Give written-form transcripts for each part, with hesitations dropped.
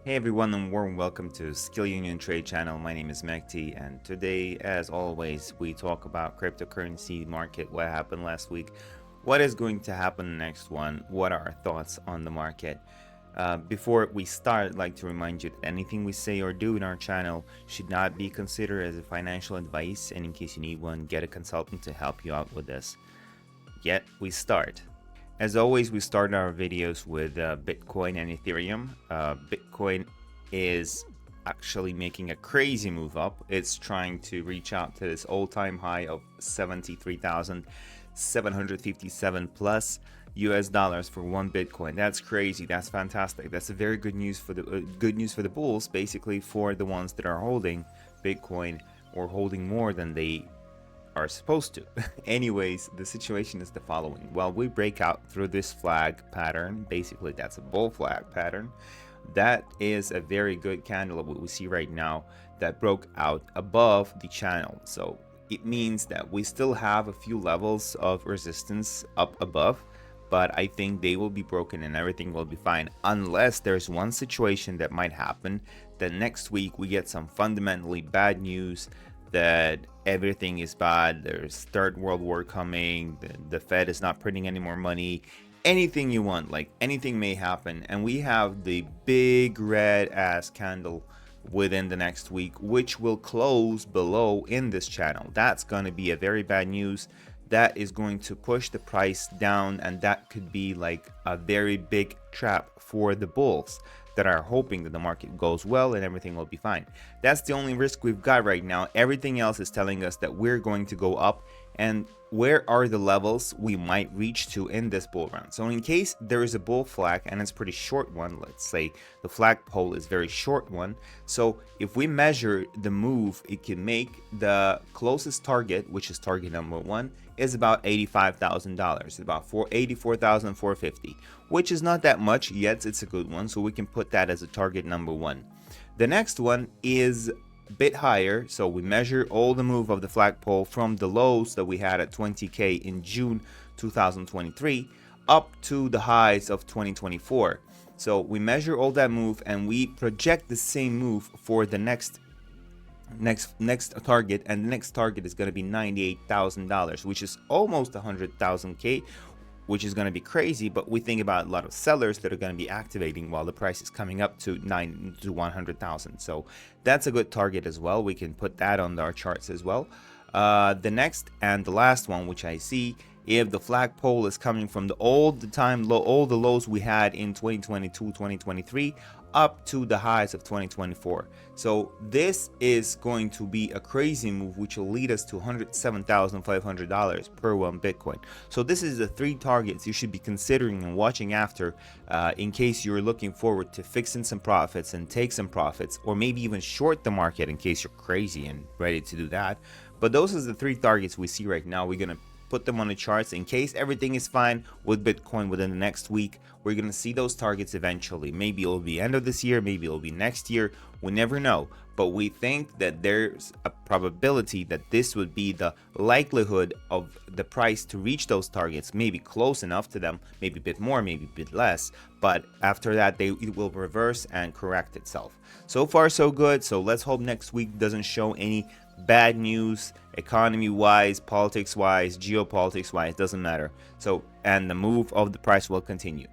Hey everyone, and warm welcome to Skill Union Trade Channel. My name is Mekti, and today, as always, we talk about cryptocurrency market, what happened last week, what is going to happen next one, what are our thoughts on the market. Before we start, I'd like to remind you that anything we say or do in our channel should not be considered as a financial advice, and in case you need one, get a consultant to help you out with this. Yet we start. As always, we start our videos with Bitcoin and Ethereum. Bitcoin is actually making a crazy move up. It's trying to reach out to this all-time high of 73,757 plus US dollars for one Bitcoin. That's crazy. That's fantastic. That's a very good news for the bulls, basically for the ones that are holding Bitcoin or holding more than they are supposed to. Anyways, the situation is the following. Well, we break out through this flag pattern. Basically, that's a bull flag pattern. That is a very good candle of what we see right now that broke out above the channel. So it means that we still have a few levels of resistance up above, but I think they will be broken and everything will be fine, unless there's one situation that might happen that next week we get some fundamentally bad news that everything is bad, there's third world war coming, the Fed is not printing any more money, anything you want, like anything may happen, and we have the big red ass candle within the next week, which will close below in this channel. That's going to be a very bad news. That is going to push the price down, and that could be like a very big trap for the bulls that are hoping that the market goes well and everything will be fine. That's the only risk we've got right now. Everything else is telling us that we're going to go up. And where are the levels we might reach to in this bull run? So in case there is a bull flag and it's a pretty short one, let's say the flagpole is very short one. So if we measure the move it can make, the closest target, which is target number one, is about $85,000, about $84,450, which is not that much yet. It's a good one, so we can put that as a target number one. The next one is bit higher, so we measure all the move of the flagpole from the lows that we had at 20k in June 2023 up to the highs of 2024. So we measure all that move and we project the same move for the next target, and the next target is going to be $98,000, which is almost 100,000k, which is going to be crazy. But we think about a lot of sellers that are going to be activating while the price is coming up to 100,000. So that's a good target as well. We can put that on our charts as well. The next and the last one, which I see, if the flagpole is coming from the all the lows we had in 2022, 2023 up to the highs of 2024. So this is going to be a crazy move, which will lead us to $107,500 per one Bitcoin. So this is the three targets you should be considering and watching after, in case you're looking forward to fixing some profits and take some profits, or maybe even short the market in case you're crazy and ready to do that. But those are the three targets we see right now. We're going to put them on the charts in case everything is fine with Bitcoin within the next week. We're going to see those targets eventually. Maybe it'll be end of this year, maybe it'll be next year. We never know. But we think that there's a probability that this would be the likelihood of the price to reach those targets, maybe close enough to them, maybe a bit more, maybe a bit less. But after that, it will reverse and correct itself. So far, so good. So let's hope next week doesn't show any bad news, economy wise, politics wise, geopolitics wise, doesn't matter. So, and the move of the price will continue.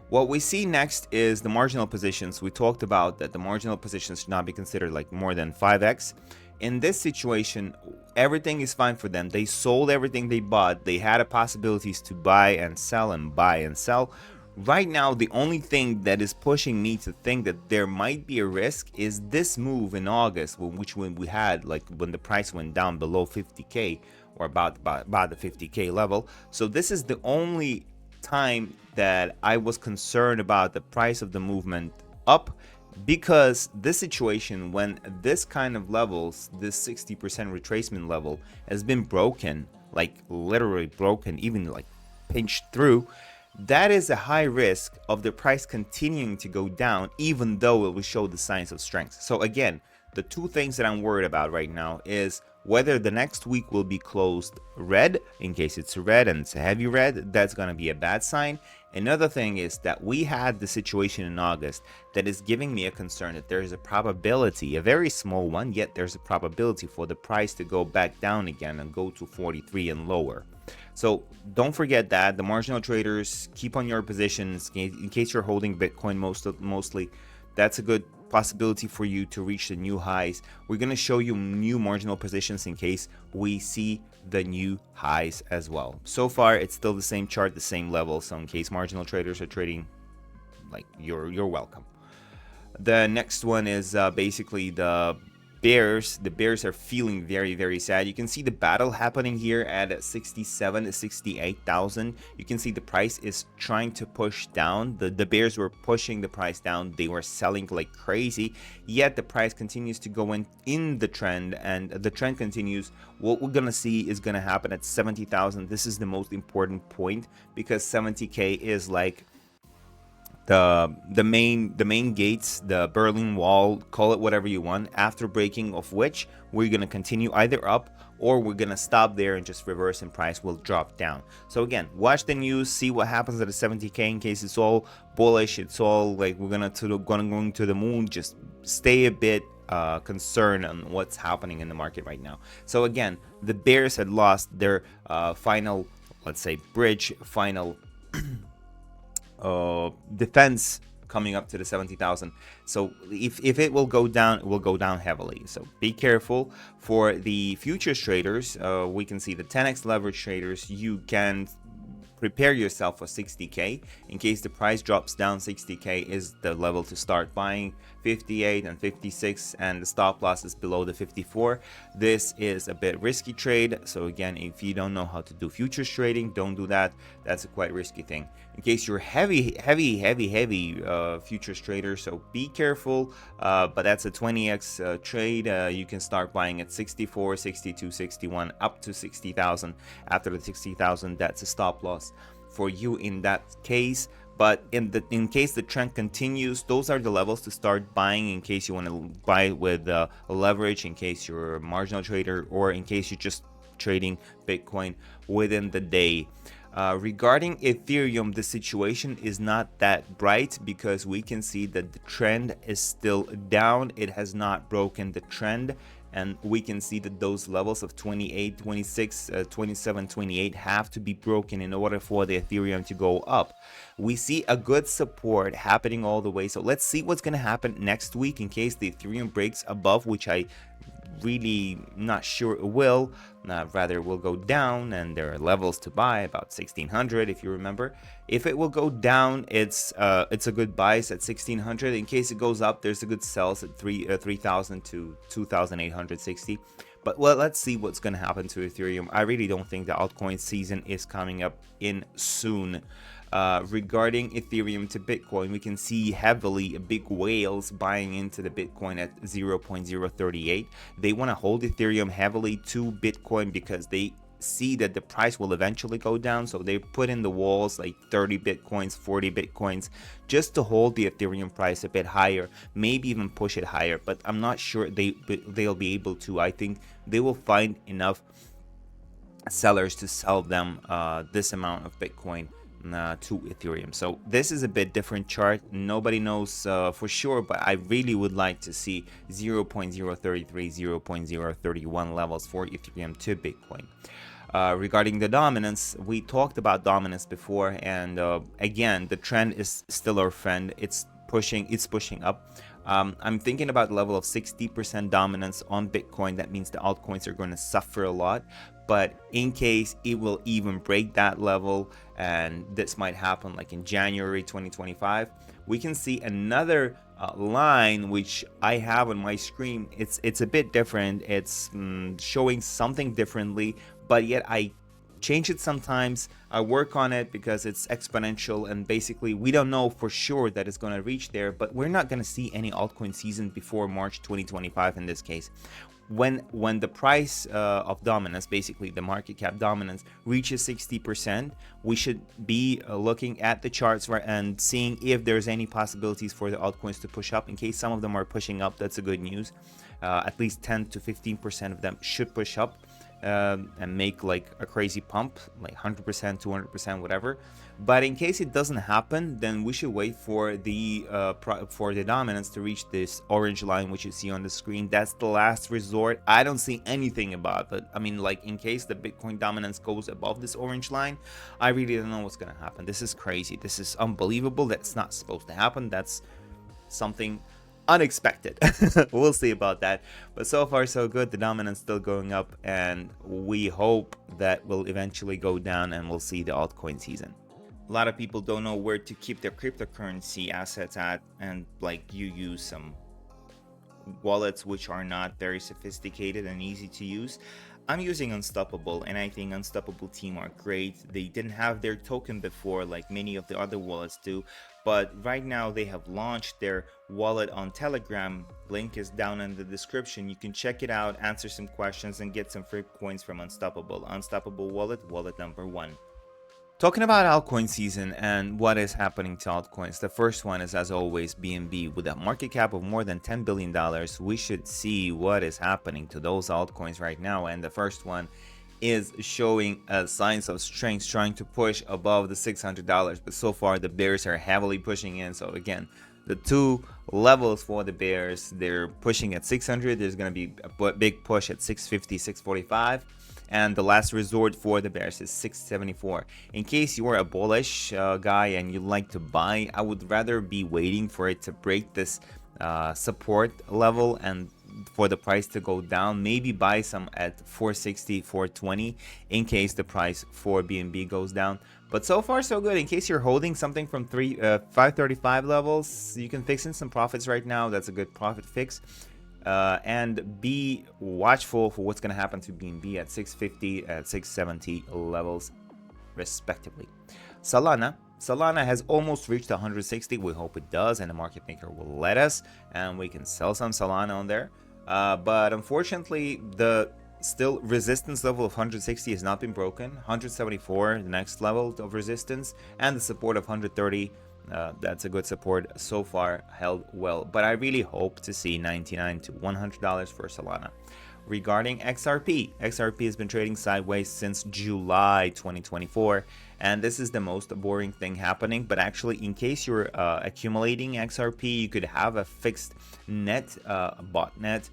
What we see next is the marginal positions. We talked about that the marginal positions should not be considered like more than 5x. In this situation, everything is fine for them. They sold everything they bought. They had a possibilities to buy and sell and buy and sell. Right now, the only thing that is pushing me to think that there might be a risk is this move in August, which when we had, like when the price went down below 50k or about the 50k level. So this is the only time that I was concerned about the price of the movement up, because this situation, when this kind of levels, this 60% retracement level has been broken, like literally broken, even like pinched through, that is a high risk of the price continuing to go down, even though it will show the signs of strength. So again, the two things that I'm worried about right now is Whether the next week will be closed red, in case it's red and it's a heavy red, that's going to be a bad sign. Another thing is that we had the situation in August that is giving me a concern that there is a probability, a very small one, yet there's a probability for the price to go back down again and go to 43 and lower. So don't forget that the marginal traders, keep on your positions in case you're holding Bitcoin mostly. That's a good possibility for you to reach the new highs. We're going to show you new marginal positions in case we see the new highs as well. So far, it's still the same chart, the same level. So in case marginal traders are trading, like, you're welcome. The next one is basically the bears. The bears are feeling very, very sad. You can see the battle happening here at 67 to 68,000. You can see the price is trying to push down. The bears were pushing the price down. They were selling like crazy, yet the price continues to go in the trend, and the trend continues. What we're gonna see is gonna happen at 70,000. This is the most important point, because 70k is like the main gates, the Berlin Wall, call it whatever you want, after breaking of which we're going to continue either up, or we're going to stop there and just reverse, and price will drop down. So again, watch the news, see what happens at the 70k. In case it's all bullish, it's all like we're going to the moon, just stay a bit concerned on what's happening in the market right now. So again, the bears had lost their final, let's say, bridge, final defense coming up to the 70,000. So if it will go down, it will go down heavily. So be careful. For the futures traders, we can see the 10x leverage traders, you can prepare yourself for 60k in case the price drops down. 60k is the level to start buying. 58 and 56, and the stop loss is below the 54. This is a bit risky trade. So again, if you don't know how to do futures trading, don't do that. That's a quite risky thing. In case you're heavy futures trader, so be careful. But that's a 20x trade. You can start buying at 64, 62, 61, up to 60,000. After the 60,000, that's a stop loss for you in that case. But in case the trend continues, those are the levels to start buying in case you want to buy with leverage, in case you're a marginal trader, or in case you're just trading Bitcoin within the day. Regarding Ethereum, the situation is not that bright, because we can see that the trend is still down. It has not broken the trend. And we can see that those levels of 28, 26, 27, 28 have to be broken in order for the Ethereum to go up. We see a good support happening all the way. So let's see what's going to happen next week in case the Ethereum breaks above, which I really not sure it will. Rather will go down, and there are levels to buy about 1600 if you remember. If it will go down, it's a good buy at 1600. In case it goes up, there's a good sells at 3000 to 2860. But well, let's see what's going to happen to Ethereum. I really don't think the altcoin season is coming up in soon. Regarding Ethereum to Bitcoin, we can see heavily big whales buying into the Bitcoin at 0.038. They want to hold Ethereum heavily to Bitcoin because they see that the price will eventually go down. So they put in the walls like 30 Bitcoins, 40 Bitcoins, just to hold the Ethereum price a bit higher, maybe even push it higher. But I'm not sure they'll be able to. I think they will find enough sellers to sell them this amount of Bitcoin to Ethereum. So this is a bit different chart. Nobody knows for sure, but I really would like to see 0.033, 0.031 levels for Ethereum to Bitcoin. Regarding the dominance, we talked about dominance before, and again, the trend is still our friend. It's pushing up. I'm thinking about the level of 60% dominance on Bitcoin. That means the altcoins are going to suffer a lot. But in case it will even break that level, and this might happen like in January 2025, we can see another line which I have on my screen. It's a bit different. It's showing something differently, but yet I change it sometimes. I work on it because it's exponential, and basically we don't know for sure that it's going to reach there, but we're not going to see any altcoin season before March 2025 in this case. When the price of dominance, basically the market cap dominance, reaches 60%, we should be looking at the charts and seeing if there's any possibilities for the altcoins to push up. In case some of them are pushing up, that's a good news. At least 10 to 15% of them should push up and make like a crazy pump, like 100%, 200%, whatever. But in case it doesn't happen, then we should wait for the dominance to reach this orange line which you see on the screen. That's the last resort. I don't see anything about it. I mean, like, in case the Bitcoin dominance goes above this orange line, I really don't know what's gonna happen. This is crazy. This is unbelievable. That's not supposed to happen. That's something unexpected. We'll see about that, but so far so good. The dominance still going up, and we hope that will eventually go down and we'll see the altcoin season. A lot of people don't know where to keep their cryptocurrency assets at, and like, you use some wallets which are not very sophisticated and easy to use. I'm using Unstoppable, and I think Unstoppable team are great. They didn't have their token before like many of the other wallets do, but right now they have launched their wallet on Telegram. Link is down in the description. You can check it out, answer some questions, and get some free coins from Unstoppable. Unstoppable wallet, wallet number 1. Talking about altcoin season and what is happening to altcoins, the first one is, as always, BNB. With a market cap of more than $10 billion, we should see what is happening to those altcoins right now. And the first one is showing signs of strength, trying to push above the $600. But so far, the bears are heavily pushing in. So again, the two levels for the bears, they're pushing at 600. There's going to be a big push at 650, 645. And the last resort for the bears is 674. In case you are a bullish guy and you like to buy, I would rather be waiting for it to break this support level and for the price to go down. Maybe buy some at 460, 420 in case the price for BNB goes down. But so far so good. In case you're holding something from 535 levels, you can fix in some profits right now. That's a good profit fix. And be watchful for what's going to happen to BNB at 650 at 670 levels respectively. Solana has almost reached 160. We hope it does, and the market maker will let us, and we can sell some Solana on there. But unfortunately, the still resistance level of 160 has not been broken. 174, the next level of resistance, and the support of 130. That's a good support so far, held well, but I really hope to see $99 to $100 for Solana. Regarding XRP has been trading sideways since July 2024, and this is the most boring thing happening. But actually, in case you're accumulating XRP, you could have a fixed net botnet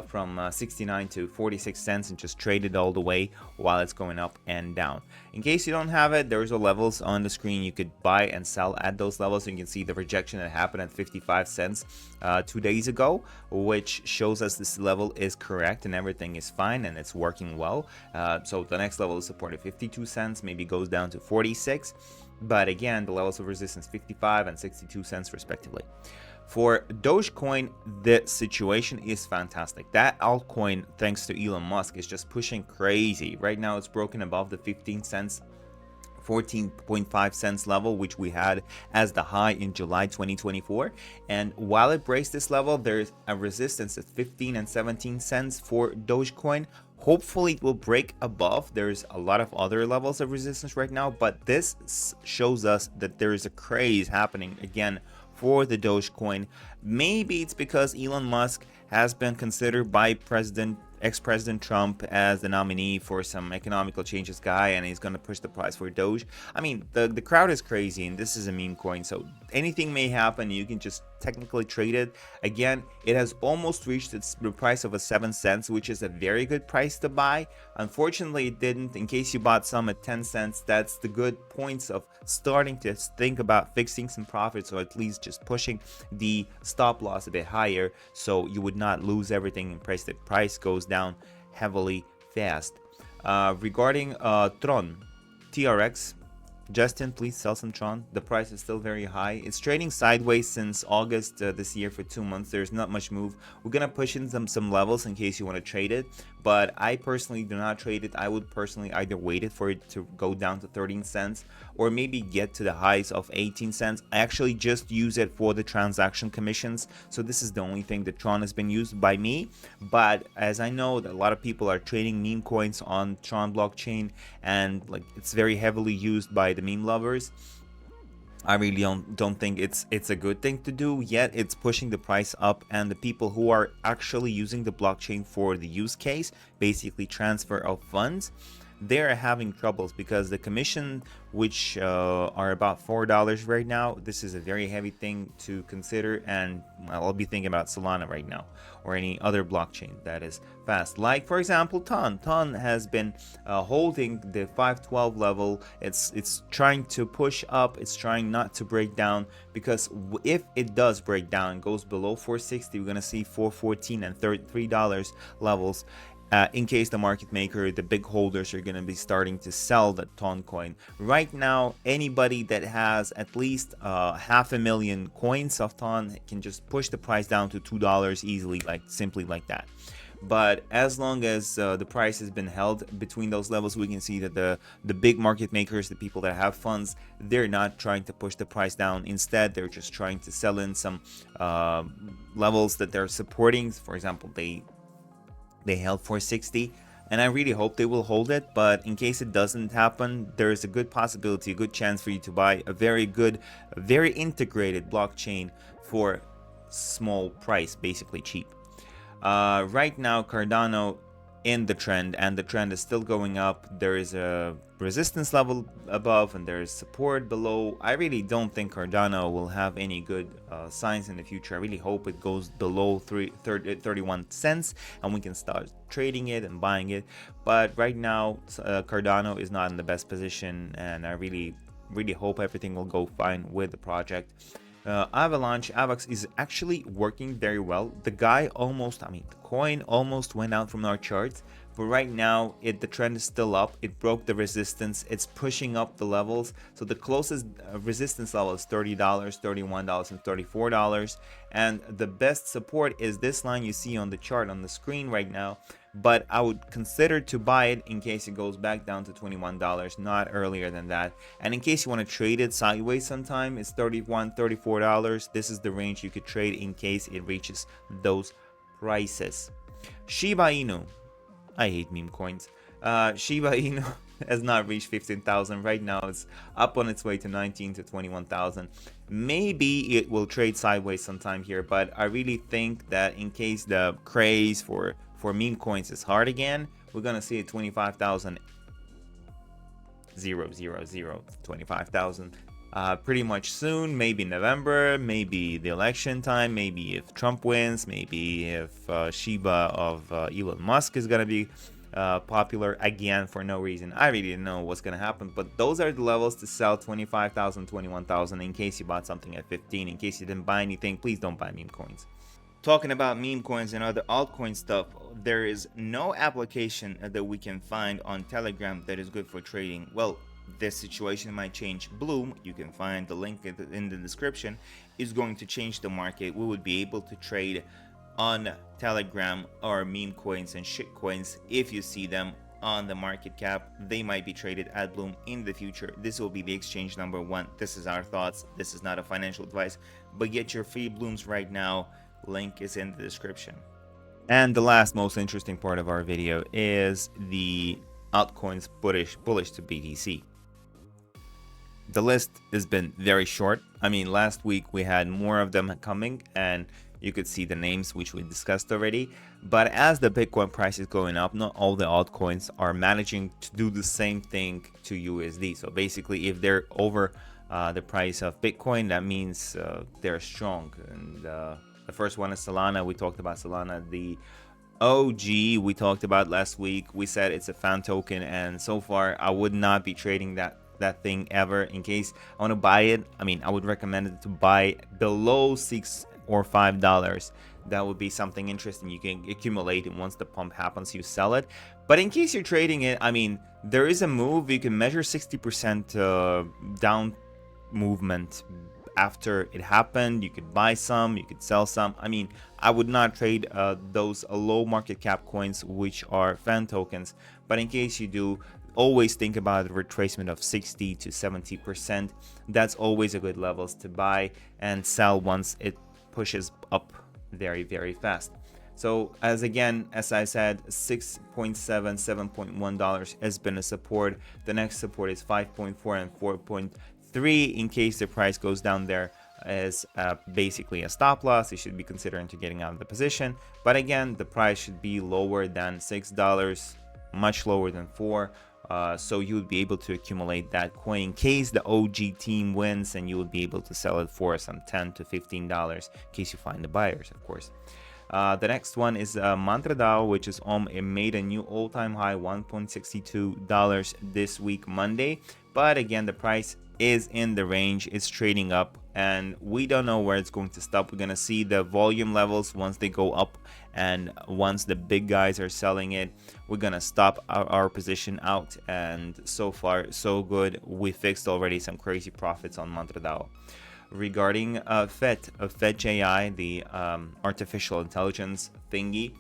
from 69 to 46 cents and just trade it all the way while it's going up and down. In case you don't have it, there's the levels on the screen. You could buy and sell at those levels. You can see the rejection that happened at 55 cents 2 days ago, which shows us this level is correct and everything is fine and it's working well. So the next level is supported 52 cents, maybe goes down to 46. But again, the levels of resistance 55 and 62 cents respectively. For Dogecoin, the situation is fantastic. That altcoin, thanks to Elon Musk, is just pushing crazy. Right now, it's broken above the 15 cents, 14.5 cents level, which we had as the high in July 2024. And while it breaks this level, there's a resistance at 15 and 17 cents for Dogecoin. Hopefully it will break above. There's a lot of other levels of resistance right now, but this shows us that there is a craze happening again for the Dogecoin. Maybe it's because Elon Musk has been considered by ex-President Trump as the nominee for some economical changes guy, and he's going to push the price for Doge. I mean, the crowd is crazy, and this is a meme coin, so anything may happen. You can just technically trade it. Again, it has almost reached the price of 7 cents, which is a very good price to buy. Unfortunately, it didn't. In case you bought some at 10 cents, that's the good points of starting to think about fixing some profits, or at least just pushing the stop loss a bit higher so you would not lose everything in price. The price goes down heavily fast. Regarding Tron, TRX, Justin, please sell some Tron. The price is still very high. It's trading sideways since August this year for 2 months. There's not much move. We're gonna push in some levels in case you want to trade it, but I personally do not trade it. I would personally either wait it for it to go down to 13 cents or maybe get to the highs of 18 cents. I actually just use it for the transaction commissions, so this is the only thing that Tron has been used by me. But as I know that a lot of people are trading meme coins on Tron blockchain, and like it's very heavily used by the meme lovers, I really don't think it's a good thing to do, yet it's pushing the price up, and the people who are actually using the blockchain for the use case, basically transfer of funds, they're having troubles because the commission, which are about $4 right now, this is a very heavy thing to consider. And I'll be thinking about Solana right now, or any other blockchain that is fast, like for example Ton has been holding the 512 level. It's trying to push up, it's trying not to break down, because if it does break down and goes below 460, we're gonna see 414 and $3 levels. In case the market maker, the big holders, are going to be starting to sell the Ton coin. Right now, anybody that has at least 500,000 coins of Ton can just push the price down to $2 easily, like simply like that. But as long as the price has been held between those levels, we can see that the big market makers, the people that have funds, they're not trying to push the price down. Instead, they're just trying to sell in some levels that they're supporting. For example, they held 460, and I really hope they will hold it. But in case it doesn't happen, there is a good possibility, a good chance for you to buy a very good, very integrated blockchain for small price, basically cheap. Right now, Cardano in the trend, and the trend is still going up. There is a resistance level above and there is support below. I really don't think Cardano will have any good signs in the future. I really hope it goes below 31 cents and we can start trading it and buying it. But right now, Cardano is not in the best position, and I really hope everything will go fine with the project. Avax is actually working very well. The coin almost went out from our charts, but right now the trend is still up. It broke the resistance, it's pushing up the levels. So the closest resistance level is $30, $31 and $34, and the best support is this line you see on the chart on the screen right now. But I would consider to buy it in case it goes back down to $21, not earlier than that. And in case you want to trade it sideways sometime, it's $31, $34. This is the range you could trade in case it reaches those prices. Shiba Inu, I hate meme coins. Shiba Inu has not reached 15,000. Right now it's up on its way to 19 to 21,000. Maybe it will trade sideways sometime here, but I really think that in case the craze for meme coins is hard again, we're gonna see it 25,000, 25,000 pretty much soon. Maybe November, maybe the election time, maybe if Trump wins, maybe if Shiba of Elon Musk is gonna be popular again for no reason. I really don't know what's gonna happen, but those are the levels to sell: 25,000, 21,000 in case you bought something at 15. In case you didn't buy anything, please don't buy meme coins. Talking about meme coins and other altcoin stuff, there is no application that we can find on Telegram that is good for trading. Well, this situation might change. BLUM, you can find the link in the description, is going to change the market. We would be able to trade on Telegram or meme coins and shit coins. If you see them on the market cap, they might be traded at BLUM in the future. This will be the exchange number 1. This is our thoughts. This is not a financial advice, but get your free BLUMs right now. Link is in the description. And the last most interesting part of our video is the altcoins bullish to BTC. The list has been very short. I mean, last week we had more of them coming, and you could see the names which we discussed already. But as the Bitcoin price is going up, not all the altcoins are managing to do the same thing to USD. So basically, if they're over the price of Bitcoin, that means they're strong. And the first one is Solana. We talked about Solana. The OG we talked about last week. We said it's a fan token, and so far I would not be trading that thing ever. In case I want to buy it, I would recommend it to buy below $6 or $5. That would be something interesting. You can accumulate, and once the pump happens, you sell it. But in case you're trading it, there is a move. You can measure 60% down movement after it happened. You could buy some, you could sell some. I would not trade those low market cap coins, which are fan tokens. But in case you do, always think about a retracement of 60 to 70%. That's always a good levels to buy and sell once it pushes up very, very fast. So as I said, $6.7, $7.1 has been a support. The next support is 5.4 and 4.3. 3 in case the price goes down there is basically a stop loss. You should be considering to getting out of the position, but again, the price should be lower than $6, much lower than 4. So you would be able to accumulate that coin in case the OG team wins, and you would be able to sell it for some $10 to $15 in case you find the buyers, of course. The next one is MantraDAO, which is it made a new all-time high, $1.62 this week, Monday. But again, the price is in the range, it's trading up, and we don't know where it's going to stop. We're gonna see the volume levels once they go up, and once the big guys are selling it, we're gonna stop our position out. And so far so good. We fixed already some crazy profits on MantraDAO. Regarding Fetch AI, the artificial intelligence thingy,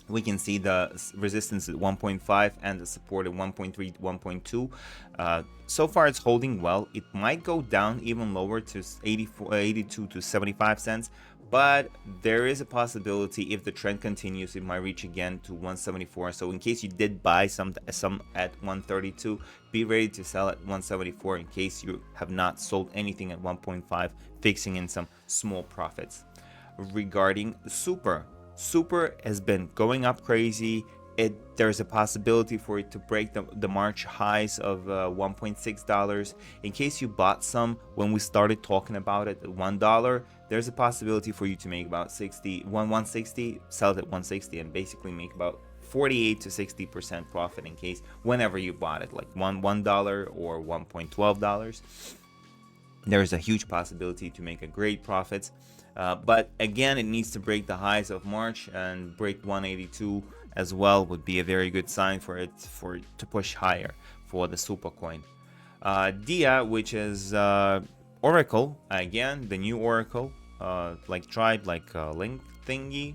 we can see the resistance at 1.5 and the support at 1.3, 1.2. So far it's holding well. It might go down even lower to 82 to 75 cents, but there is a possibility if the trend continues, it might reach again to 174. So in case you did buy some at 132, be ready to sell at 174 in case you have not sold anything at 1.5, fixing in some small profits. Regarding Super has been going up crazy. There's a possibility for it to break the March highs of $1.6. In case you bought some when we started talking about it at $1, there's a possibility for you to make about 160, sell it at 160, and basically make about 48 to 60% profit in case whenever you bought it, like $1 or $1.12. There's a huge possibility to make a great profits. But again, it needs to break the highs of March, and break 182 as well would be a very good sign for it to push higher for the super coin. Dia, which is Oracle, again the new Oracle, like Tribe, like Link thingy.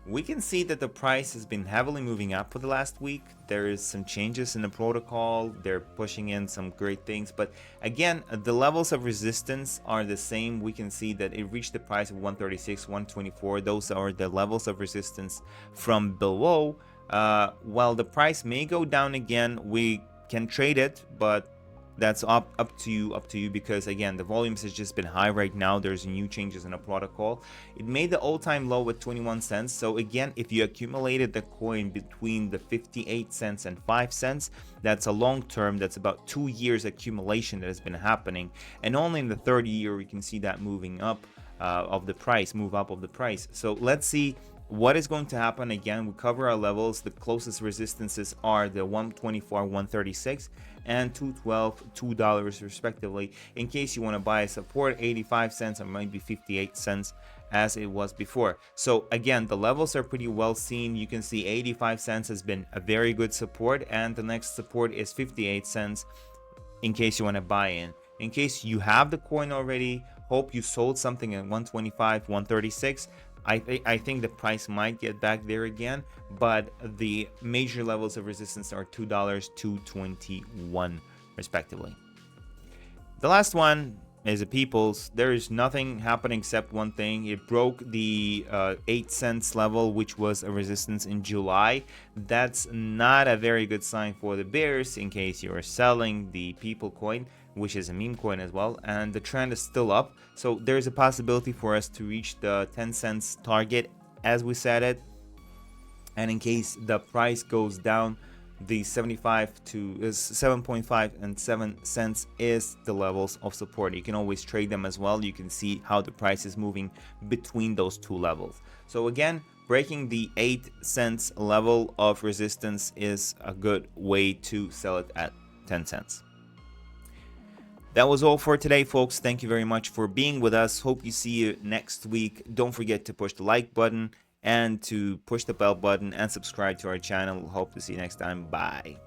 We can see that the price has been heavily moving up for the last week. There is some changes in the protocol. They're pushing in some great things. But again, the levels of resistance are the same. We can see that it reached the price of 136, 124. Those are the levels of resistance from below. While the price may go down again, we can trade it, but that's up to you, because again, the volumes has just been high right now. There's new changes in the protocol. It made the all-time low at 21 cents. So again, if you accumulated the coin between the 58 cents and 5 cents, that's a long term, that's about 2 years accumulation that has been happening, and only in the third year we can see that moving up of the price, move up of the price. So let's see what is going to happen. Again, we cover our levels. The closest resistances are the 124, 136 and 212, $2 respectively. In case you want to buy a support, 85 cents or maybe 58 cents as it was before. So again, the levels are pretty well seen. You can see 85 cents has been a very good support, and the next support is 58 cents in case you want to buy in. In case you have the coin already, hope you sold something at 125, 136. I think the price might get back there again, but the major levels of resistance are $2, $2.21 respectively. The last one is a People's. There is nothing happening except one thing. It broke the 8 cents level, which was a resistance in July. That's not a very good sign for the bears in case you are selling the People coin, which is a meme coin as well, and the trend is still up. So there's a possibility for us to reach the 10 cents target as we said it, and in case the price goes down, the 7.5 and 7 cents is the levels of support. You can always trade them as well. You can see how the price is moving between those two levels. So again, breaking the 8 cents level of resistance is a good way to sell it at 10 cents. That was all for today, folks. Thank you very much for being with us. Hope you see you next week. Don't forget to push the like button and to push the bell button and subscribe to our channel. Hope to see you next time. Bye.